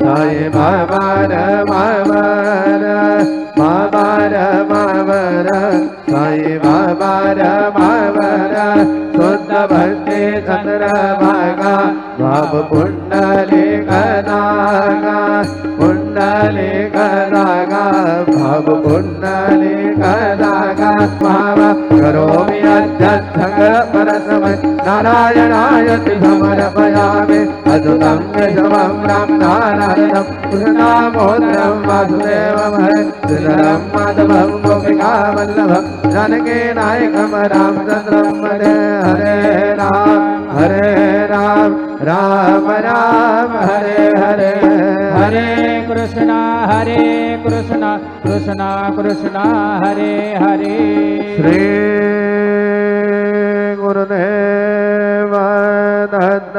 साई बाबा रमावर साई बाबा रमावर शुद्ध भक्ती चंद्रभागा भाव पुंडलिक नागा पुंडलिक नागा भाव पुंडलिक नागा भाव करोमि अध्यक्षं परस्मै नारायणाय समर्पयामि अच्युतं केशवं राम नारायणं कृष्णदामोदरं वासुदेवं श्रीधरं माधवं गोपिकावल्लभं जानकी नायकं रामचन्द्रं भजे हरे राम राम राम हरे हरे हरे कृष्णा कृष्णा कृष्णा हरे हरे श्री गुरुदेव दत्त।